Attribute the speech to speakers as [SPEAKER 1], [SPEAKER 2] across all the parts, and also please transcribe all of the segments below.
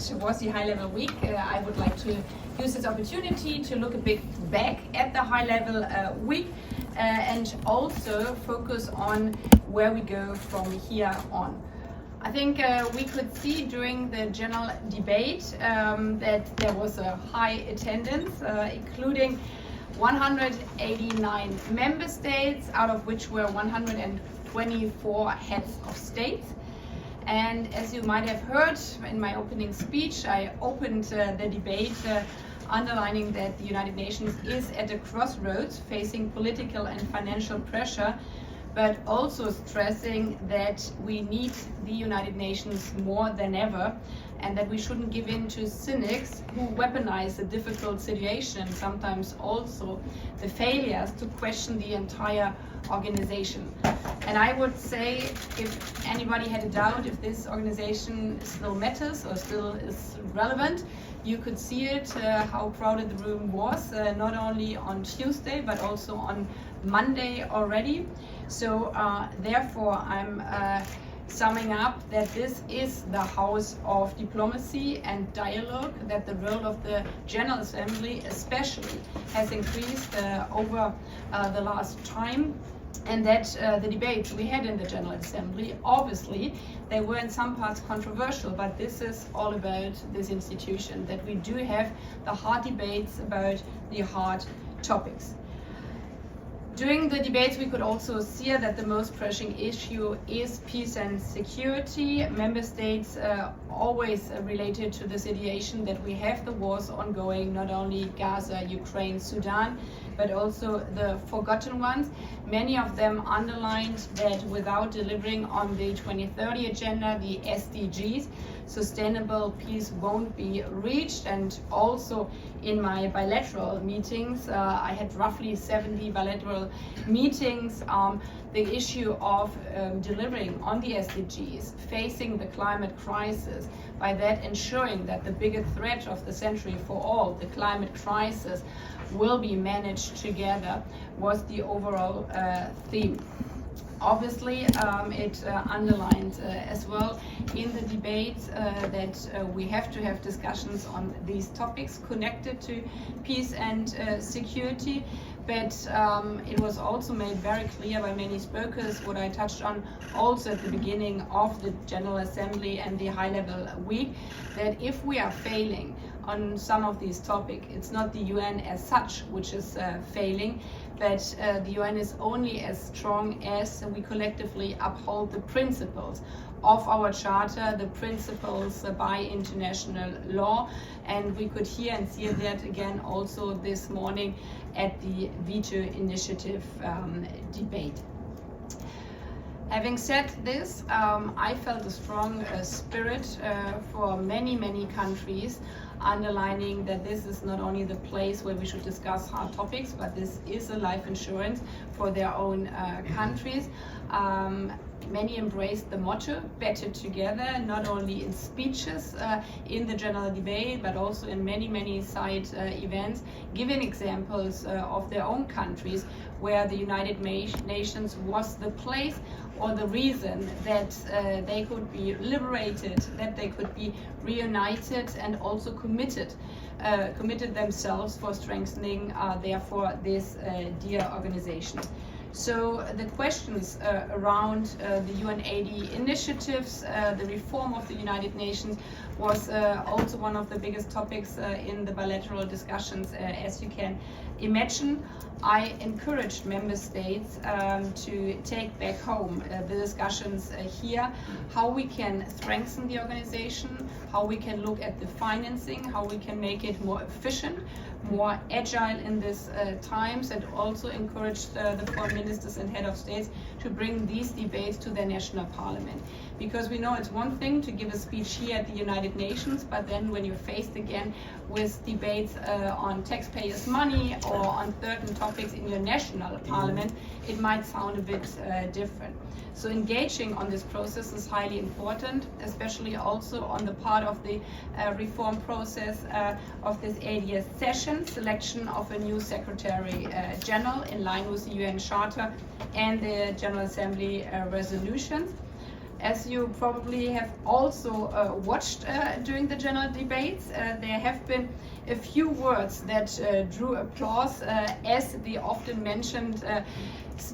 [SPEAKER 1] that was the high-level week. I would like to use this opportunity to look a bit back at the high-level week and also focus on where we go from here on. I think we could see during the general debate that there was a high attendance, including 189 member states, out of which were 124 heads of states. And as you might have heard in my opening speech, I opened the debate underlining that the United Nations is at a crossroads, facing political and financial pressure, but also stressing that we need the United Nations more than ever, and that we shouldn't give in to cynics who weaponize the difficult situation and sometimes also the failures to question the entire organization. And I would say, if anybody had a doubt if this organization still matters or still is relevant, you could see it, how crowded the room was, not only on Tuesday, but also on Monday already. So therefore, I'm summing up that this is the house of diplomacy and dialogue, that the role of the General Assembly especially has increased over the last time, and that the debates we had in the General Assembly, obviously, they were in some parts controversial, but this is all about this institution, that we do have the hard debates about the hard topics. During the debates, we could also see that the most pressing issue is peace and security. Member states always related to the situation that we have the wars ongoing, not only Gaza, Ukraine, Sudan, but also the forgotten ones. Many of them underlined that without delivering on the 2030 agenda, the SDGs, sustainable peace won't be reached. And also in my bilateral meetings, I had roughly 70 bilateral meetings, the issue of delivering on the SDGs, facing the climate crisis, by that ensuring that the biggest threat of the century for all, the climate crisis, will be managed together, was the overall theme. Obviously, it underlined as well in the debate that we have to have discussions on these topics connected to peace and security, but it was also made very clear by many speakers, what I touched on also at the beginning of the General Assembly and the high-level week, that if we are failing on some of these topics, it's not the UN as such which is failing, but the UN is only as strong as we collectively uphold the principles of our charter, the principles by international law. And we could hear and see that again also this morning at the veto initiative debate. Having said this, I felt a strong spirit for many countries, underlining that this is not only the place where we should discuss hard topics, but this is a life insurance for their own countries. Many embraced the motto, better together, not only in speeches in the general debate, but also in many side events, giving examples of their own countries where the United Nations was the place or the reason that they could be liberated, that they could be reunited, and also committed themselves for strengthening therefore this dear organization. So the questions around the UNGA80 initiatives, the reform of the United Nations, was also one of the biggest topics in the bilateral discussions, as you can imagine. I encouraged member states to take back home the discussions here, how we can strengthen the organization, how we can look at the financing, how we can make it more efficient, more agile in these times, and also encouraged the foreign ministers and head of states to bring these debates to their national parliament. Because we know it's one thing to give a speech here at the United Nations, but then when you're faced again with debates on taxpayers' money or on certain topics in your national parliament, it might sound a bit different. So engaging on this process is highly important, especially also on the part of the reform process of this 80th session, selection of a new Secretary General in line with the UN Charter and the General Assembly resolutions. As you probably have also watched during the general debates, there have been a few words that drew applause as the often mentioned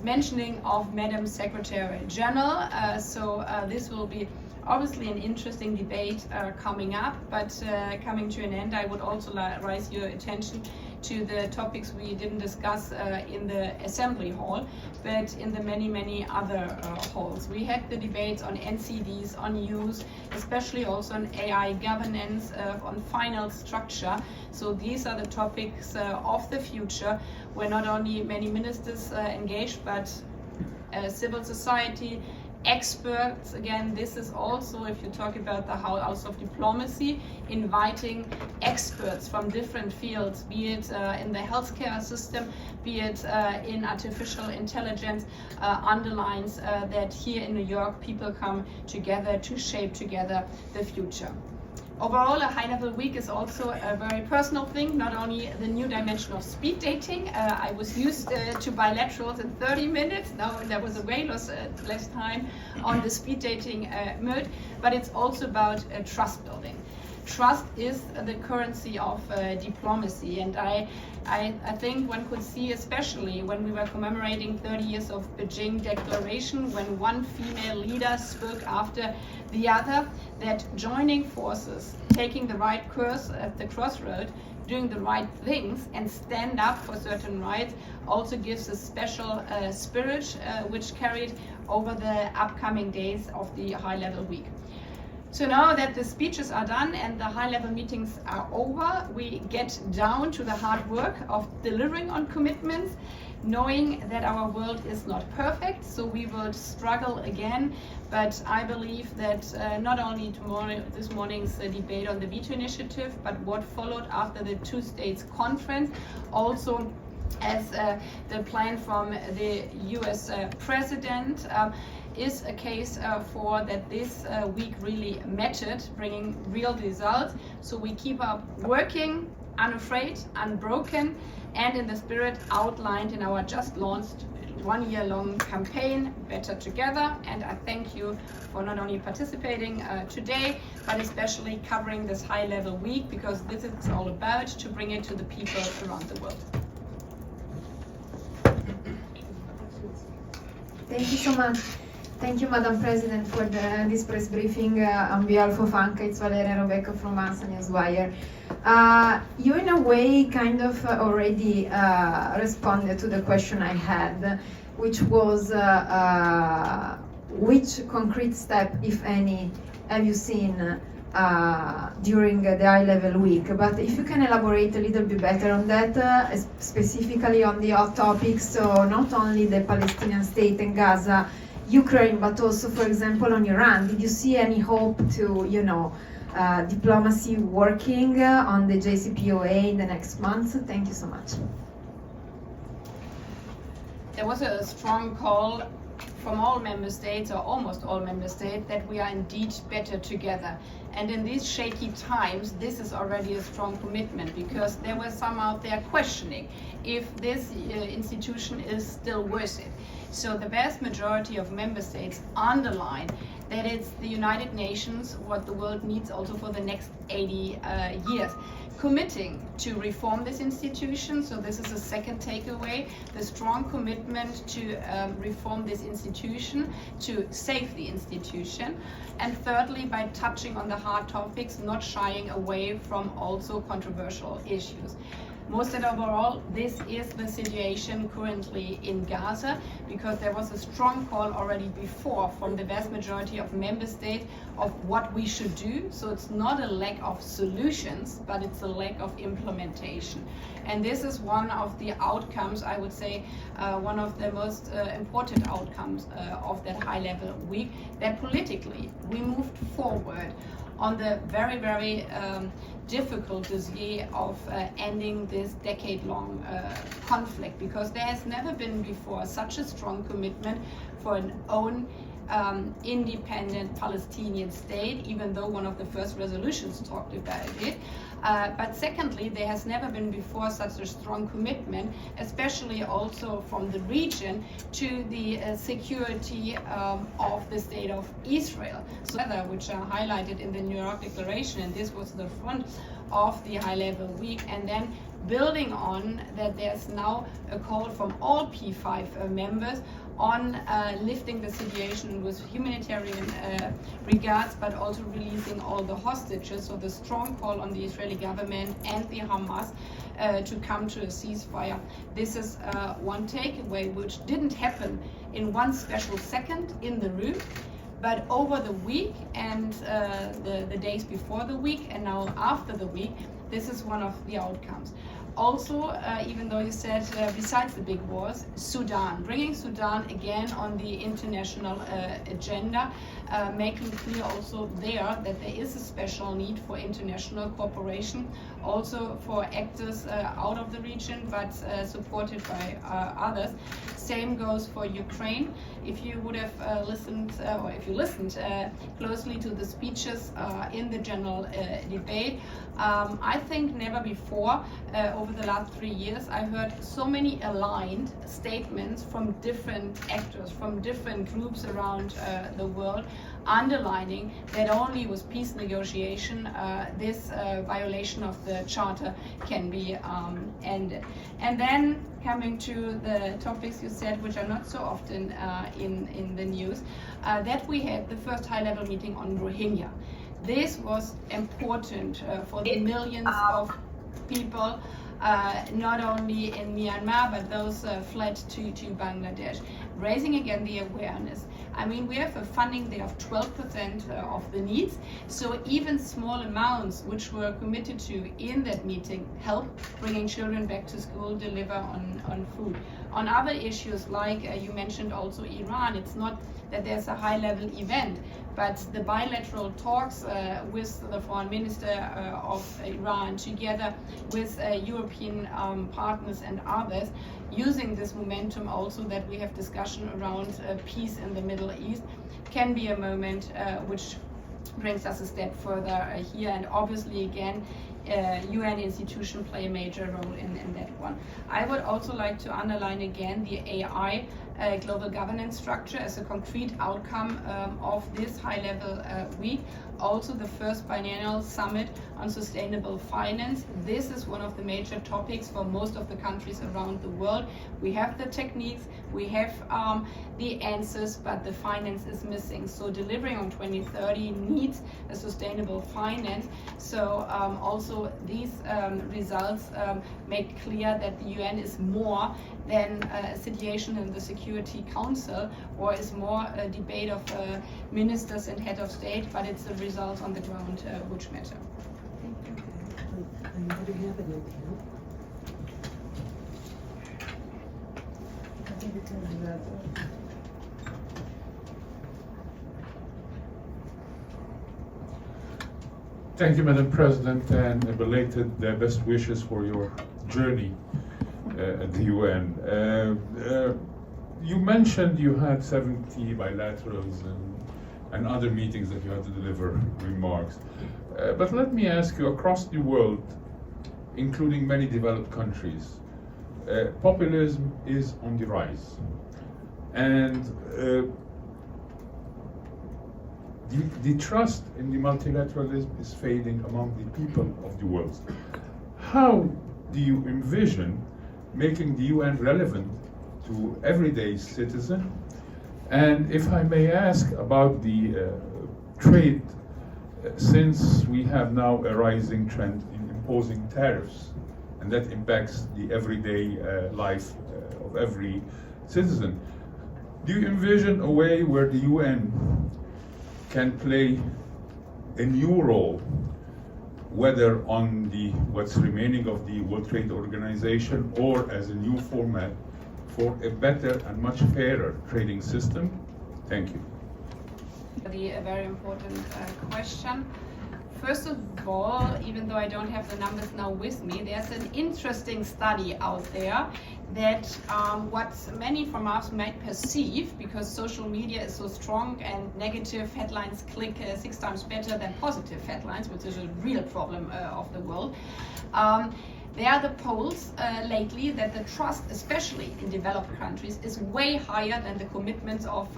[SPEAKER 1] mentioning of Madam Secretary General. So this will be obviously an interesting debate coming up, but coming to an end, I would also raise your attention to the topics we didn't discuss in the Assembly Hall, but in the many other halls. We had the debates on NCDs, on use, especially also on AI governance, on final structure. So these are the topics of the future, where not only many ministers engaged, but civil society, experts. Again, this is also, if you talk about the House of Diplomacy, inviting experts from different fields, be it in the healthcare system, be it in artificial intelligence, underlines that here in New York people come together to shape together the future. Overall, a high-level week is also a very personal thing, not only the new dimension of speed dating. I was used to bilaterals in 30 minutes. Now there was a way less time on the speed dating mode, but it's also about trust building. Trust is the currency of diplomacy, and I think one could see, especially when we were commemorating 30 years of Beijing Declaration, when one female leader spoke after the other, that joining forces, taking the right course at the crossroad, doing the right things and stand up for certain rights also gives a special spirit which carried over the upcoming days of the high-level week. So now that the speeches are done and the high-level meetings are over, we get down to the hard work of delivering on commitments, knowing that our world is not perfect, so we will struggle again. But I believe that not only this morning's debate on the veto initiative, but what followed after the two-states conference, also as the plan from the US President, is a case for that this week really mattered, bringing real results. So we keep up working, unafraid, unbroken, and in the spirit outlined in our just launched one-year-long campaign, Better Together. And I thank you for not only participating today, but especially covering this high-level week, because this is all about to bring it to the people around the world.
[SPEAKER 2] Thank you so much. Thank you, Madam President, for this press briefing on behalf of UNGA80. It's Valeria Rebecca from ANSA Newswire. You, in a way, kind of already responded to the question I had, which was which concrete step, if any, have you seen during the high-level week? But if you can elaborate a little bit better on that, specifically on the hot topics, so not only the Palestinian state and Gaza, Ukraine, but also, for example, on Iran. Did you see any hope to, diplomacy working on the JCPOA in the next months? Thank you so much.
[SPEAKER 1] There was a strong call from all member states, or almost all member states, that we are indeed better together. And in these shaky times, this is already a strong commitment, because there were some out there questioning if this institution is still worth it. So the vast majority of member states underline that it's the United Nations what the world needs also for the next 80 years. Committing to reform this institution, so this is a second takeaway, the strong commitment to reform this institution, to save the institution, and thirdly, by touching on the hard topics, not shying away from also controversial issues. Most and overall, this is the situation currently in Gaza, because there was a strong call already before from the vast majority of member states of what we should do. So it's not a lack of solutions, but it's a lack of implementation. And this is one of the outcomes, I would say, one of the most important outcomes of that high-level week, that politically we moved forward on the very difficult dossier of ending this decade-long conflict, because there has never been before such a strong commitment for an own independent Palestinian state, even though one of the first resolutions talked about it. But secondly, there has never been before such a strong commitment, especially also from the region, to the security of the state of Israel. So, which are highlighted in the New York Declaration, and this was the front of the high-level week, and then building on that, there's now a call from all P5 members on lifting the situation with humanitarian regards, but also releasing all the hostages. So the strong call on the Israeli government and the Hamas to come to a ceasefire. This is one takeaway which didn't happen in one special second in the room, but over the week and the days before the week and now after the week, this is one of the outcomes. Also, even though you said besides the big wars, Sudan, bringing Sudan again on the international agenda, making clear also there that there is a special need for international cooperation, also for actors out of the region, but supported by others. Same goes for Ukraine. If you would have listened, or if you listened closely to the speeches in the general debate, I think never before over the last 3 years I heard so many aligned statements from different actors, from different groups around the world, underlining that only with peace negotiation this violation of the Charter can be ended. And then coming to the topics you said, which are not so often in the news, that we had the first high-level meeting on Rohingya. This was important for the millions of people, not only in Myanmar, but those fled to Bangladesh. Raising again the awareness. I mean, we have a funding there of 12% of the needs, so even small amounts which were committed to in that meeting help bringing children back to school, deliver on food. On other issues, like you mentioned also Iran, it's not that there's a high-level event, but the bilateral talks with the foreign minister of Iran, together with European partners and others, using this momentum also that we have discussion around peace in the Middle East, can be a moment which brings us a step further here. And obviously, again, UN institutions play a major role in that one. I would also like to underline again the AI global governance structure as a concrete outcome of this high-level week. Also the first biennial summit on sustainable finance. This is one of the major topics for most of the countries around the world. We have the techniques, we have the answers, but the finance is missing. So delivering on 2030 needs a sustainable finance. So also these results make clear that the UN is more than a situation in the Security Council, or is more a debate of ministers and head of state, but it's the results on the ground which matter.
[SPEAKER 3] Thank you, Madam President, and belated best wishes for your journey at the UN. You mentioned you had 70 bilaterals and other meetings that you had to deliver remarks. But let me ask you, across the world, including many developed countries, populism is on the rise. And the trust in the multilateralism is fading among the people of the world. How do you envision making the UN relevant to everyday citizen? And if I may ask about the trade, since we have now a rising trend in imposing tariffs, and that impacts the everyday life of every citizen, do you envision a way where the UN can play a new role, whether on the what's remaining of the World Trade Organization or as a new format for a better and much fairer trading system? Thank you.
[SPEAKER 1] A very important question. First of all, even though I don't have the numbers now with me, there's an interesting study out there that what many from us might perceive, because social media is so strong and negative headlines click 6 times better than positive headlines, which is a real problem of the world. There are the polls lately that the trust, especially in developed countries, is way higher than the commitments of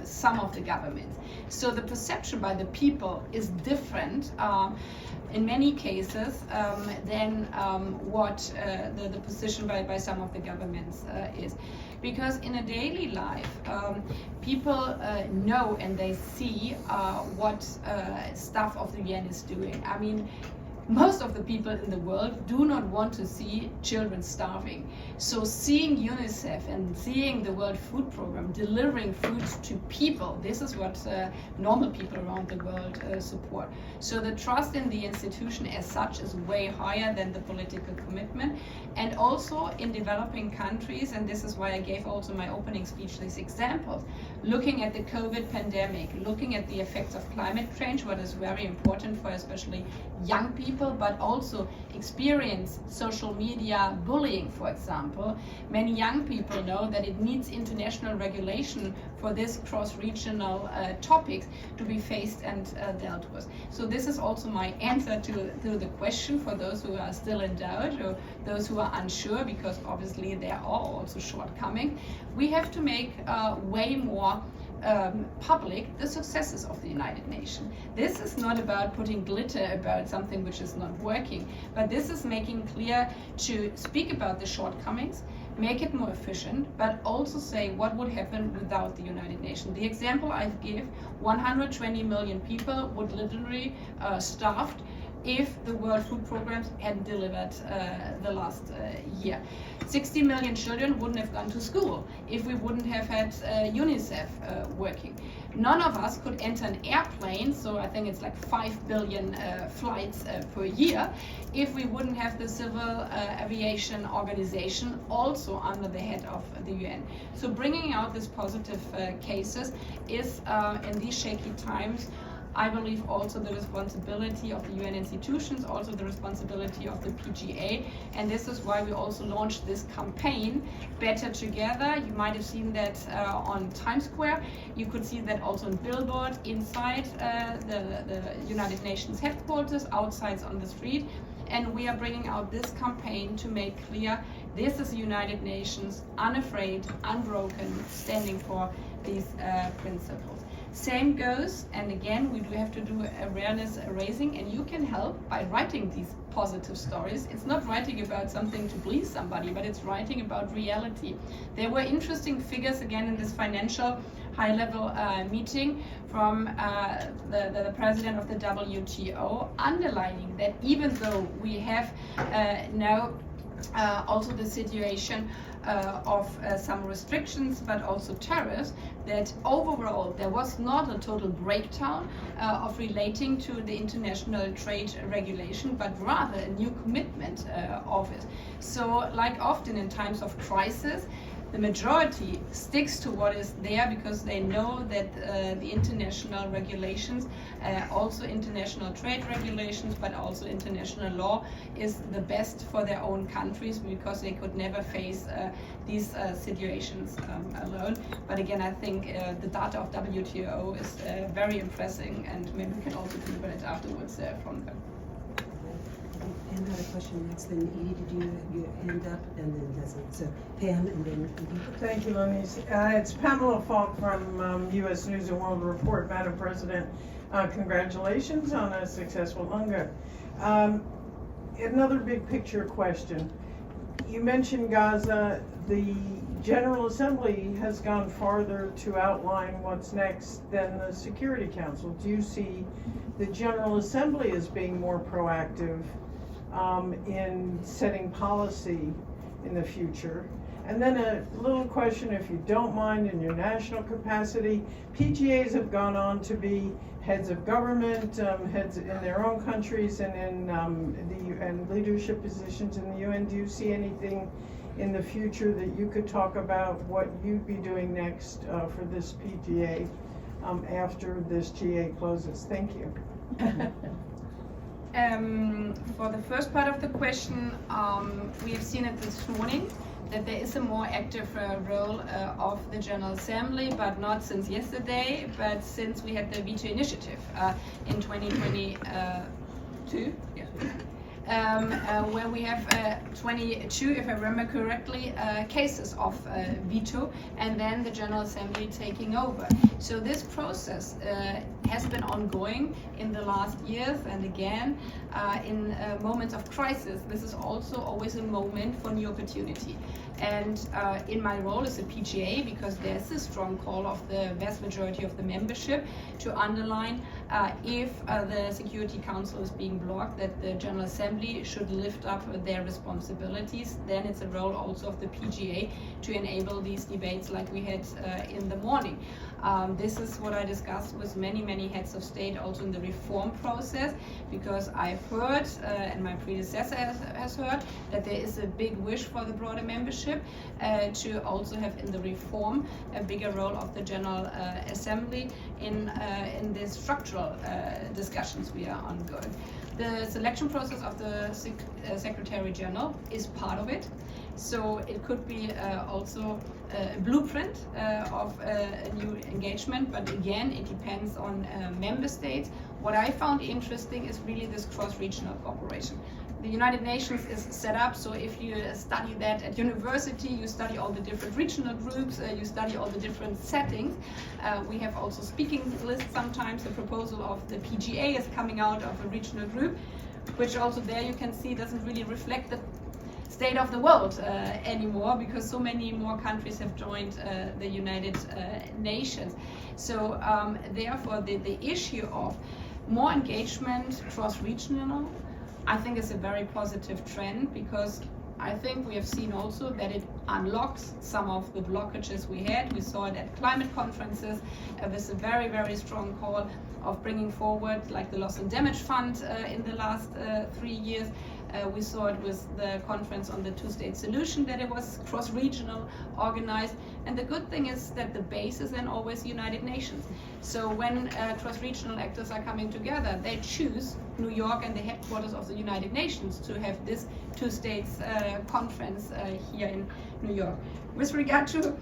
[SPEAKER 1] some of the governments. So the perception by the people is different in many cases than what the position by some of the governments is. Because in a daily life, people know and they see what stuff of the UN is doing. I mean, most of the people in the world do not want to see children starving. So seeing UNICEF and seeing the World Food Programme delivering food to people, this is what normal people around the world support. So the trust in the institution as such is way higher than the political commitment. And also in developing countries, and this is why I gave also my opening speech these examples, looking at the COVID pandemic, looking at the effects of climate change, what is very important for especially young people, but also experience social media bullying, for example. Many young people know that it needs international regulation for this cross-regional topics to be faced and dealt with. So this is also my answer to the question for those who are still in doubt or those who are unsure, because obviously there are also shortcomings. We have to make way more public the successes of the United Nations. This is not about putting glitter about something which is not working, but this is making clear to speak about the shortcomings, make it more efficient, but also say what would happen without the United Nations. The example I give, 120 million people would literally starved if the World Food Programme hadn't delivered the last year. 60 million children wouldn't have gone to school if we wouldn't have had UNICEF working. None of us could enter an airplane, so I think it's like 5 billion flights per year, if we wouldn't have the Civil Aviation Organization also under the head of the UN. So bringing out these positive cases is, in these shaky times, I believe also the responsibility of the UN institutions, also the responsibility of the PGA, and this is why we also launched this campaign, Better Together. You might have seen that on Times Square. You could see that also on billboard inside the United Nations headquarters, outside on the street. And we are bringing out this campaign to make clear this is the United Nations, unafraid, unbroken, standing for these principles. Same goes, and again, we do have to do awareness raising, and you can help by writing these positive stories. It's not writing about something to please somebody, but it's writing about reality. There were interesting figures again in this financial high-level meeting from the president of the WTO, underlining that even though we have now also the situation of some restrictions, but also tariffs, that overall there was not a total breakdown of relating to the international trade regulation, but rather a new commitment of it. So like often in times of crisis, the majority sticks to what is there because they know that the international regulations, also international trade regulations, but also international law is the best for their own countries, because they could never face these situations alone. But again, I think the data of WTO is very impressive, and maybe we can also deliver it afterwards from them.
[SPEAKER 4] Pam had a question next, then Edie, did you hand up, and then Desmond. So Pam, and then Edie.
[SPEAKER 5] Thank you, Lenise. It's Pamela Falk from U.S. News and World Report. Madam President, congratulations on a successful UNGA. Another big picture question. You mentioned Gaza. The General Assembly has gone farther to outline what's next than the Security Council. Do you see the General Assembly as being more proactive in setting policy in the future? And then a little question, if you don't mind, in your national capacity. PGAs have gone on to be heads of government, heads in their own countries, and in and leadership positions in the UN. Do you see anything in the future that you could talk about what you'd be doing next for this PGA after this GA closes? Thank you.
[SPEAKER 1] For the first part of the question, we have seen it this morning that there is a more active role of the General Assembly, but not since yesterday, but since we had the veto initiative in 2022. Where we have 22, if I remember correctly, cases of veto, and then the General Assembly taking over. So this process has been ongoing in the last years, and again, in moments of crisis, this is also always a moment for new opportunity. And in my role as a PGA, because there's a strong call of the vast majority of the membership to underline if the Security Council is being blocked, that the General Assembly should lift up their responsibilities. Then it's a role also of the PGA to enable these debates like we had in the morning. This is what I discussed with many heads of state also in the reform process, because I've heard, and my predecessor has heard, that there is a big wish for the broader membership to also have in the reform a bigger role of the General Assembly in the structural discussions we are ongoing. The selection process of the Secretary General is part of it. So it could be also a blueprint of a new engagement, but again, it depends on member states. What I found interesting is really this cross-regional cooperation. The United Nations is set up, so if you study that at university, you study all the different regional groups, you study all the different settings. We have also speaking lists sometimes. The proposal of the PGA is coming out of a regional group, which also there you can see doesn't really reflect the state of the world anymore, because so many more countries have joined the United Nations. So therefore the issue of more engagement cross-regional, I think is a very positive trend, because I think we have seen also that it unlocks some of the blockages we had. We saw it at climate conferences with a very strong call of bringing forward like the Loss and Damage Fund in the last 3 years. We saw it with the conference on the two-state solution, that it was cross-regional organized. And the good thing is that the base is then always the United Nations. So when cross-regional actors are coming together, they choose New York and the headquarters of the United Nations to have this two-states conference here in New York. With regard to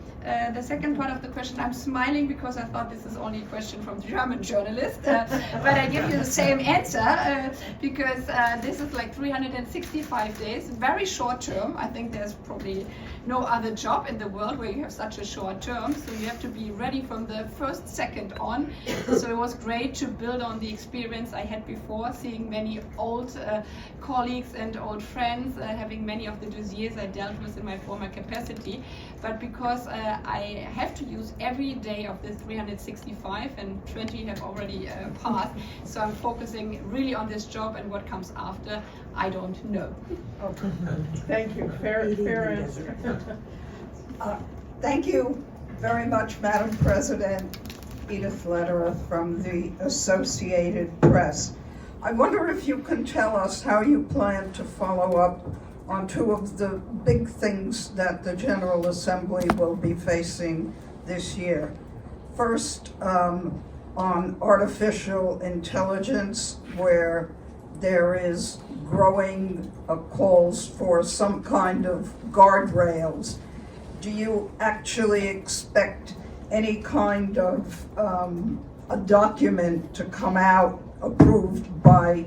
[SPEAKER 1] the second part of the question, I'm smiling because I thought this is only a question from the German journalist, but I give you the same answer because this is like 365 days, very short term. I think there's probably no other job in the world where you have such a short term, so you have to be ready from the first second on. So it was great to build on the experience I had before, seeing many old colleagues and old friends, having many of the dossiers I dealt with in my former capacity. But because I have to use every day of the 365 and 20 have already passed, so I'm focusing really on this job, and what comes after, I don't know.
[SPEAKER 5] Okay. Thank you. Fair answer.
[SPEAKER 6] Thank you very much, Madam President. Edith Lederer from the Associated Press. I wonder if you can tell us how you plan to follow up on two of the big things that the General Assembly will be facing this year. First, on artificial intelligence, where there is growing calls for some kind of guardrails. Do you actually expect any kind of a document to come out approved by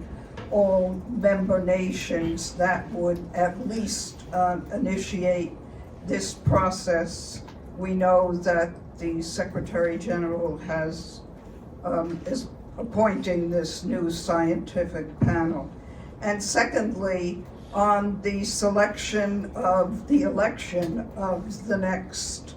[SPEAKER 6] all member nations that would at least initiate this process? We know that the Secretary General is appointing this new scientific panel. And secondly, on the selection of the election of the next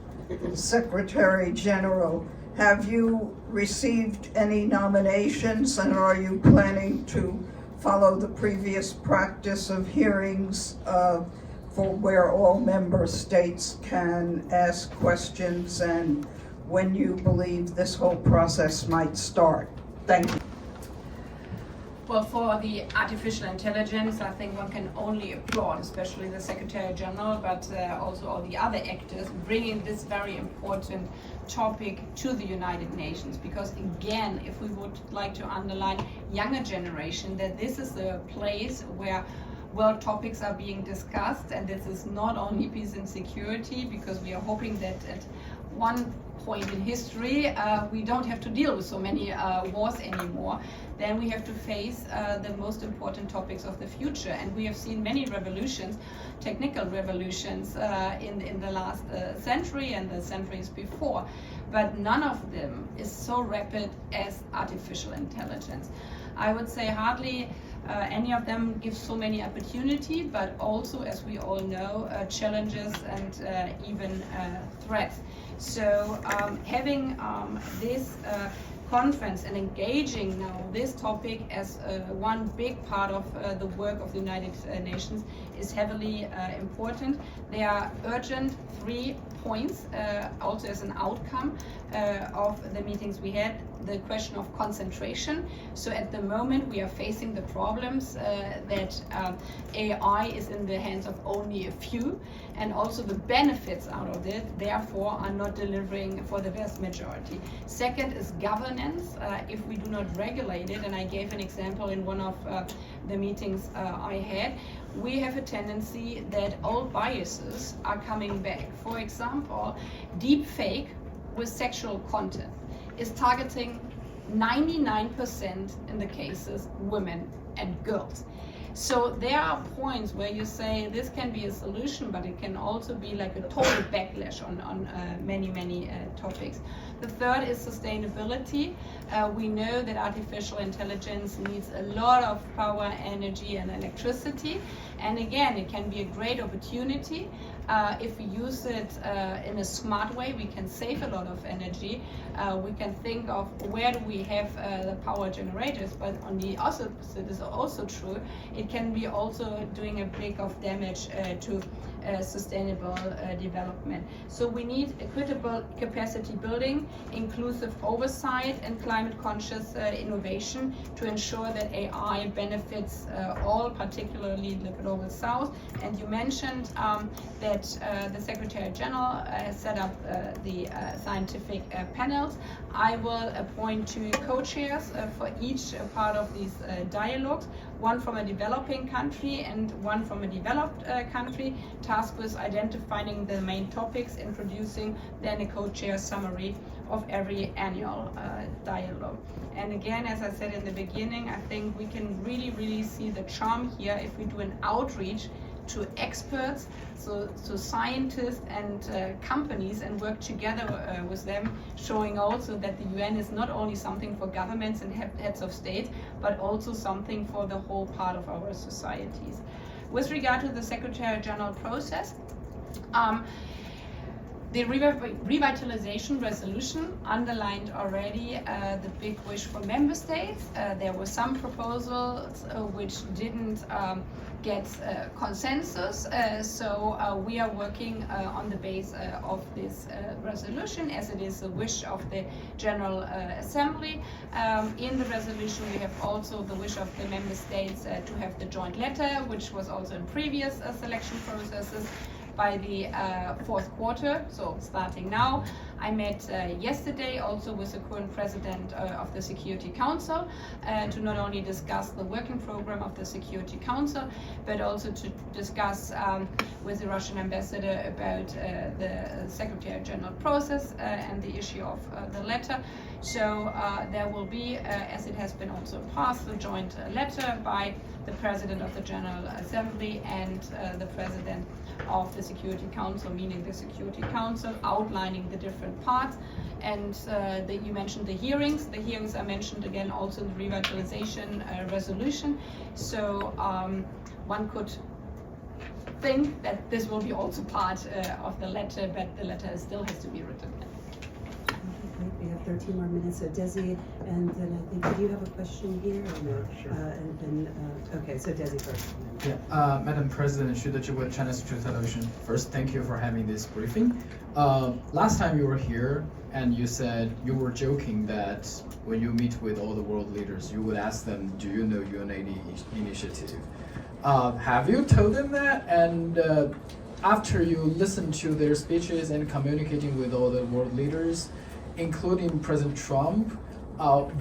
[SPEAKER 6] Secretary General, have you received any nominations, and are you planning to follow the previous practice of hearings for where all member states can ask questions, and when you believe this whole process might start? Thank you.
[SPEAKER 1] Well, for the artificial intelligence, I think one can only applaud, especially the Secretary General, but also all the other actors, bringing this very important topic to the United Nations. Because again, if we would like to underline younger generation, that this is a place where world topics are being discussed, and this is not only peace and security, because we are hoping that at one point in history we don't have to deal with so many wars anymore. Then we have to face the most important topics of the future, and we have seen many revolutions, technical revolutions in the last century and the centuries before, but none of them is so rapid as artificial intelligence. I would say hardly any of them gives so many opportunity, but also, as we all know, challenges and even threats. So having this conference and engaging now this topic as one big part of the work of the United Nations is heavily important. There are urgent 3 points also as an outcome of the meetings we had. The question of concentration. So at the moment we are facing the problems that AI is in the hands of only a few, and also the benefits out of it therefore are not delivering for the vast majority. Second is governance. If we do not regulate it, and I gave an example in one of the meetings I had, we have a tendency that old biases are coming back. For example, deep fake with sexual content is targeting 99% in the cases women and girls. So there are points where you say this can be a solution, but it can also be like a total backlash on many topics. The third is sustainability. We know that artificial intelligence needs a lot of power, energy and electricity. And again, it can be a great opportunity. If we use it in a smart way, we can save a lot of energy. We can think of where do we have the power generators, but on the opposite is also true. It can be also doing a big of damage to sustainable development. So we need equitable capacity building, inclusive oversight and climate conscious innovation to ensure that AI benefits all, particularly the Global South. And you mentioned that the Secretary General has set up the scientific panels. I will appoint 2 co-chairs for each part of these dialogues, one from a developing country and one from a developed country, tasked with identifying the main topics, introducing then a co-chair summary of every annual dialogue. And again, as I said in the beginning, I think we can really see the charm here if we do an outreach to experts, so scientists and companies, and work together with them, showing also that the UN is not only something for governments and heads of state, but also something for the whole part of our societies. With regard to the Secretary General process, the revitalization resolution underlined already the big wish for member states. There were some proposals which didn't get consensus, so we are working on the base of this resolution, as it is a wish of the General Assembly. In the resolution we have also the wish of the member states to have the joint letter, which was also in previous selection processes, by the 4th quarter, so starting now. I met yesterday also with the current president of the Security Council to not only discuss the working program of the Security Council, but also to discuss with the Russian ambassador about the Secretary General process and the issue of the letter. So there will be, as it has been also passed, a joint letter by the President of the General Assembly and the President of the Security Council, meaning the Security Council, outlining the different parts. And you mentioned the hearings. The hearings are mentioned again also in the revitalization resolution. So one could think that this will be also part of the letter, but the letter still has to be written.
[SPEAKER 4] Okay, we have 13 more minutes, so Desi, and then I think, do you have a question here? Or no?
[SPEAKER 7] Sure.
[SPEAKER 4] Okay, so Desi first.
[SPEAKER 7] Yeah, Madam President, China Central Television. First, thank you for having this briefing. Last time you were here, and you said you were joking that when you meet with all the world leaders, you would ask them, "Do you know UNGA80 initiative?" Have you told them that? And after you listened to their speeches and communicating with all the world leaders, including President Trump,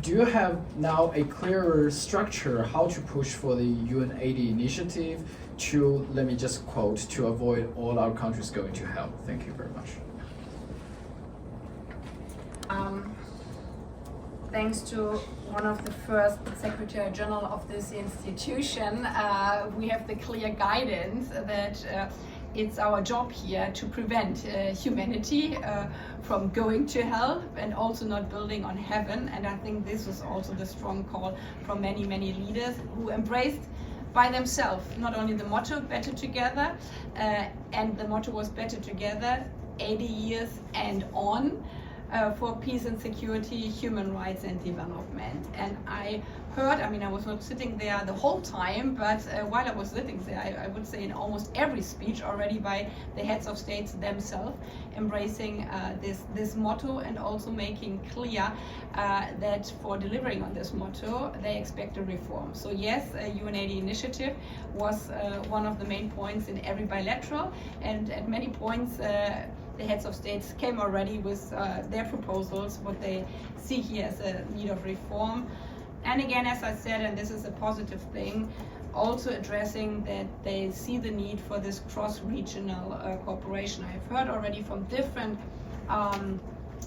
[SPEAKER 7] do you have now a clearer structure how to push for the UNGA80 initiative to, let me just quote, to avoid all our countries going to hell? Thank you very much.
[SPEAKER 1] Thanks to one of the first Secretary General of this institution, we have the clear guidance that it's our job here to prevent humanity from going to hell and also not building on heaven. And I think this was also the strong call from many, many leaders who embraced by themselves not only the motto "Better Together," and the motto was "Better Together, 80 years and on." For peace and security, human rights and development. And I heard, I mean, I was not sitting there the whole time, but while I was sitting there, I would say in almost every speech already by the heads of states themselves, embracing this motto and also making clear that for delivering on this motto, they expect a reform. So yes, a UNGA80 initiative was one of the main points in every bilateral, and at many points, the heads of states came already with their proposals, what they see here as a need of reform. And again, as I said, and this is a positive thing, also addressing that they see the need for this cross-regional cooperation. I've heard already from different,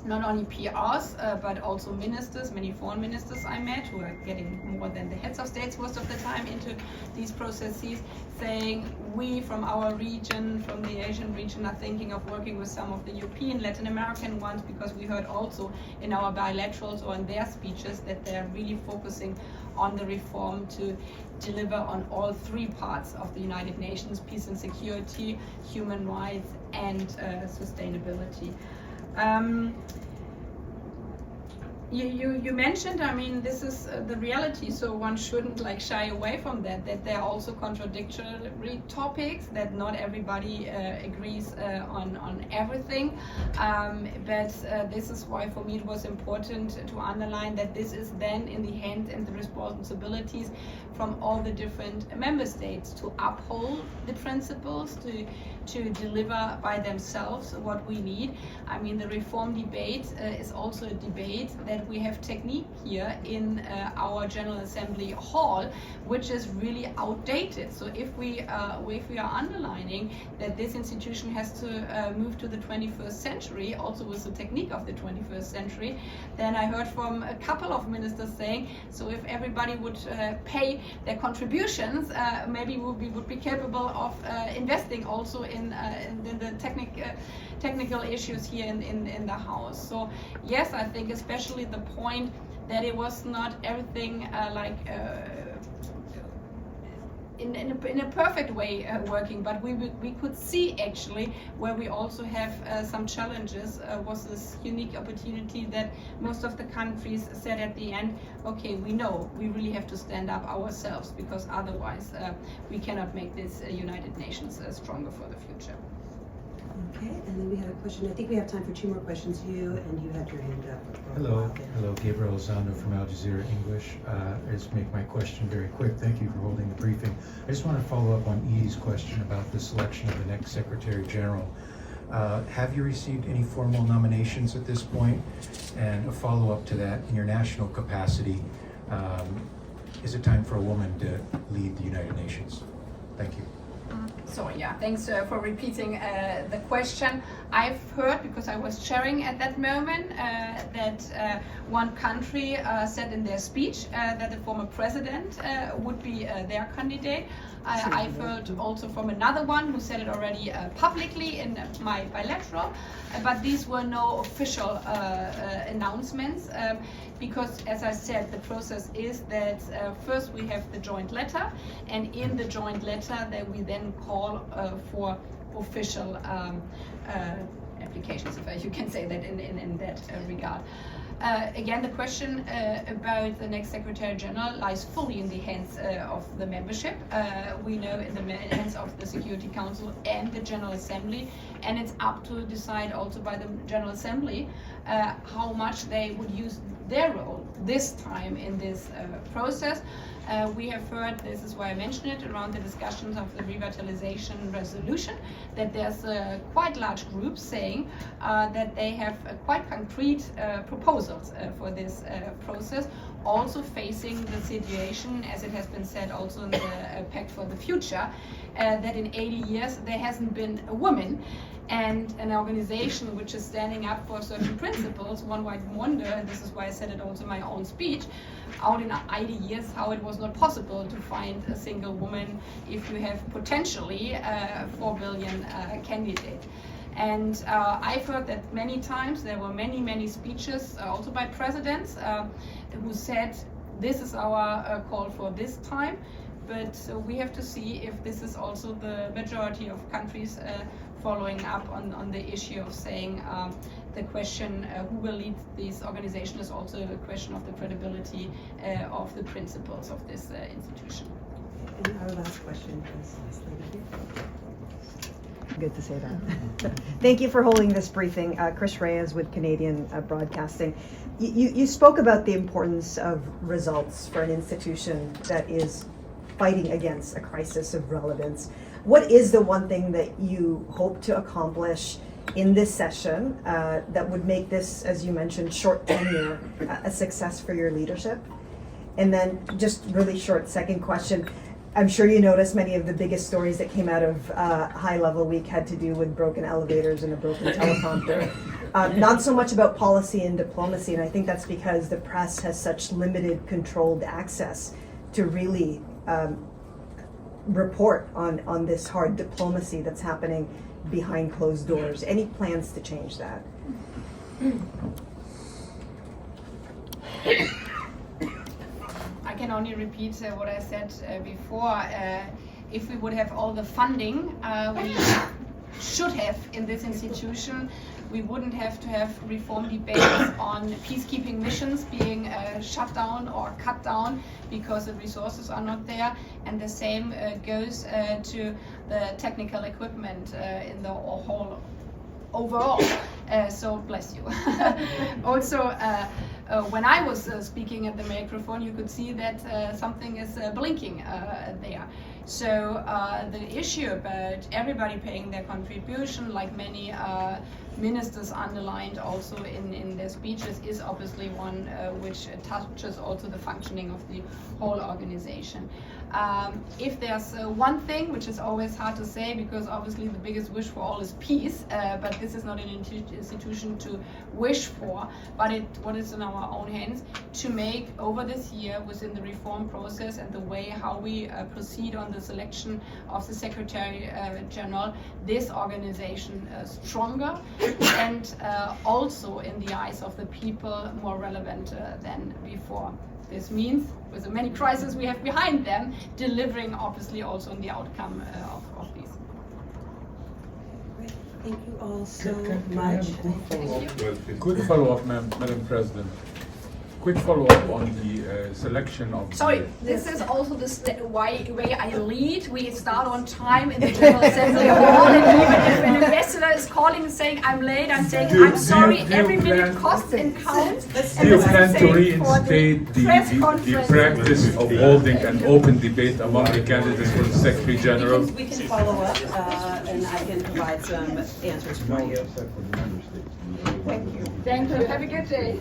[SPEAKER 1] not only PRs, but also ministers, many foreign ministers I met, who are getting more than the heads of states most of the time into these processes, saying we from our region, from the Asian region, are thinking of working with some of the European, Latin American ones, because we heard also in our bilaterals or in their speeches that they're really focusing on the reform to deliver on all three parts of the United Nations: peace and security, human rights, and sustainability. You mentioned, I mean, this is the reality, so one shouldn't like shy away from that there are also contradictory topics, that not everybody agrees on everything, but this is why for me it was important to underline that this is then in the hands and the responsibilities from all the different member states to uphold the principles, to deliver by themselves what we need. I mean, the reform debate is also a debate that we have technique here in our General Assembly hall, which is really outdated. So if we are underlining that this institution has to move to the 21st century, also with the technique of the 21st century, then I heard from a couple of ministers saying, so if everybody would pay their contributions, maybe we would be capable of investing also in the technical issues here in the House. So yes, I think especially the point that it was not everything in a perfect way working, but we could see actually where we also have some challenges, was this unique opportunity that most of the countries said at the end, okay, we know we really have to stand up ourselves, because otherwise we cannot make this United Nations stronger for the future.
[SPEAKER 4] Okay, and then we had a question. I think we have time for two more questions. You had your hand up.
[SPEAKER 8] Hello, Gabriel Zando from Al Jazeera English. I just make my question very quick. Thank you for holding the briefing. I just want to follow up on Edie's question about the selection of the next Secretary General. Have you received any formal nominations at this point? And a follow-up to that, in your national capacity, is it time for a woman to lead the United Nations? Thank you.
[SPEAKER 1] So yeah, thanks for repeating the question. I've heard, because I was chairing at that moment, that one country said in their speech that the former president would be their candidate. I've heard also from another one who said it already publicly in my bilateral, but these were no official announcements, because as I said, the process is that first we have the joint letter, and in the joint letter that we then call for official applications, if you can say that in that regard. Again, the question about the next Secretary General lies fully in the hands of the membership. We know in the hands of the Security Council and the General Assembly, and it's up to decide also by the General Assembly how much they would use their role this time in this process. We have heard, this is why I mentioned it, around the discussions of the revitalization resolution, that there's a quite large group saying that they have quite concrete proposals for this process, also facing the situation, as it has been said also in the Pact for the Future, that in 80 years there hasn't been a woman. And an organization which is standing up for certain principles, one might wonder, and this is why I said it also in my own speech, out in 80 years how it was not possible to find a single woman if you have potentially 4 billion candidates. And I've heard that many times. There were many speeches also by presidents who said this is our call for this time. But we have to see if this is also the majority of countries following up on the issue of saying the question who will lead this organization is also a question of the credibility of the principles of this institution.
[SPEAKER 4] And our last question is this lady here.
[SPEAKER 9] Good to say that. Thank you for holding this briefing. Chris Reyes with Canadian Broadcasting. You spoke about the importance of results for an institution that is fighting against a crisis of relevance. What is the one thing that you hope to accomplish in this session that would make this, as you mentioned, short tenure a success for your leadership? And then just really short second question. I'm sure you noticed many of the biggest stories that came out of High Level Week had to do with broken elevators and a broken teleprompter. Not so much about policy and diplomacy, and I think that's because the press has such limited controlled access to really report on this hard diplomacy that's happening behind closed doors. Any plans to change that?
[SPEAKER 1] I can only repeat what I said before. If we would have all the funding we should have in this institution, we wouldn't have to have reform debates on peacekeeping missions being shut down or cut down because the resources are not there. And the same goes to the technical equipment in the whole overall. So bless you. Also, when I was speaking at the microphone, you could see that something is blinking there. So the issue about everybody paying their contribution, like many ministers underlined also in their speeches, is obviously one which touches also the functioning of the whole organization. If there's one thing, which is always hard to say, because obviously the biggest wish for all is peace, but this is not an institution to wish for, but what is in our own hands, to make over this year within the reform process and the way how we proceed on the selection of the Secretary General, this organization stronger and also in the eyes of the people more relevant than before. This means, with the many crises we have behind them, delivering obviously also on the outcome of these.
[SPEAKER 4] Great. Thank you all so
[SPEAKER 3] Can I
[SPEAKER 4] much.
[SPEAKER 3] have a quick follow-up, Madam President? Quick follow-up on the selection of.
[SPEAKER 1] Sorry, this is also the way I lead. We start on time in the General Assembly Hall, and even if an ambassador is calling and saying I'm late, I'm saying I'm sorry. Every minute costs and counts.
[SPEAKER 3] Do you plan to reinstate the practice of holding an open debate among the candidates for the Secretary General?
[SPEAKER 4] We can follow up and I can provide some answers for you.
[SPEAKER 5] Thank you.
[SPEAKER 1] Thank you. Have a good day.